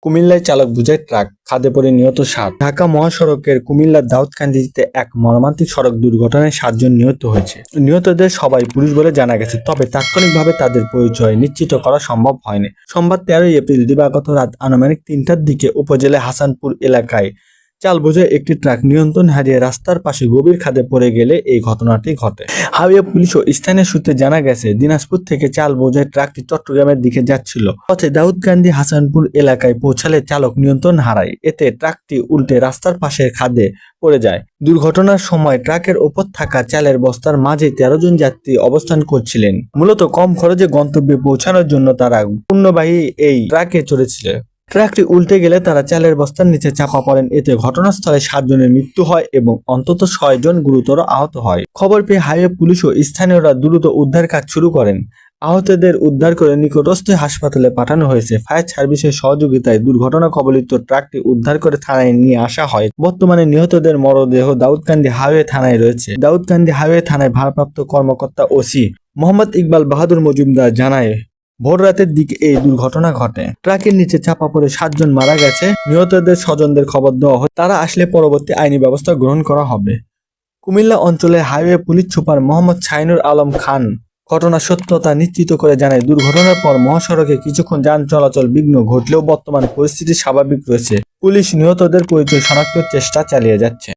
কুমিল্লায় চালক বোঝাই ট্রাক খাদে পড়ে নিহত 7। ঢাকা মহাসড়কের কুমিল্লার দাউদকান্দিতে এক মর্মান্তিক সড়ক দুর্ঘটনায় 7 জন নিহত হয়েছে। নিহতদের সবাই পুলিশ বলে জানা গেছে, তবে তাৎক্ষণিকভাবে তাদের পরিচয় নিশ্চিত করা সম্ভব হয়নি। সোমবার 13 এপ্রিল দিবাগত রাত আনুমানিক 3টার দিকে উপজেলার হাসানপুর এলাকায় চাল বোঝাই একটি ট্রাক নিয়ন্ত্রণ হারিয়ে রাস্তার পাশে গভীর খাদে পড়ে গেলে এই ঘটনাটি ঘটে। হাইওয়ে পুলিশ ও স্থানীয় সূত্রে জানা গেছে, দিনাজপুর থেকে চাল বোঝাই ট্রাকটি চট্টগ্রামের দিকে যাচ্ছিল। পথে দাউদকান্দি হাসানপুর এলাকায় পৌঁছালে চালক নিয়ন্ত্রণ হারায়। এতে ট্রাকটি উল্টে রাস্তার পাশের খাদে পড়ে যায়। দুর্ঘটনার সময় ট্রাকের ওপর থাকা চালের বস্তার মাঝে 13 জন যাত্রী অবস্থান করছিলেন। মূলত কম খরচে গন্তব্যে পৌঁছানোর জন্য তারা পণ্যবাহী এই ট্রাকে চড়েছিলেন। ট্রাকটি উল্টে গেলে তারা চালের বস্তার নিচে চাপা পড়েন। এতে ঘটনাস্থলে 7 জনের মৃত্যু হয় এবং অন্তত 6 জন গুরুতর আহত হয়। খবর পেয়ে হাইওয়ে পুলিশ ও স্থানীয়রা দ্রুত উদ্ধার কাজ শুরু করেন। আহতদের উদ্ধার করে নিকটস্থ হাসপাতালে পাঠানো হয়েছে। ফায়ার সার্ভিসের সহযোগিতায় দুর্ঘটনা কবলিত ট্রাকটি উদ্ধার করে থানায় নিয়ে আসা হয়। বর্তমানে নিহতদের মরদেহ দাউদকান্দি হাইওয়ে থানায় রয়েছে। দাউদকান্দি হাইওয়ে থানায় ভারপ্রাপ্ত কর্মকর্তা ওসি মোহাম্মদ ইকবাল বাহাদুর মজুমদার জানায়, ভোর রাতের দিকে এই দুর্ঘটনা ঘটে। ট্রাকের নিচে চাপা পড়ে 7 জন মারা গেছে। নিহতদের স্বজনদের খবর দেওয়া হয়, তারা আসলে পরবর্তী আইনি ব্যবস্থা গ্রহণ করা হবে। কুমিল্লা অঞ্চলের highway police super Mohammad Shahinur Alam Khan ঘটনার সত্যতা নিশ্চিত করে জানায়, দুর্ঘটনার পর মহাসড়কে কিছুক্ষণ যান চলাচল বিঘ্ন ঘটলেও বর্তমান পরিস্থিতি স্বাভাবিক রয়েছে। পুলিশ নিহতদের পরিচয় শনাক্তের চেষ্টা চালিয়ে যাচ্ছে।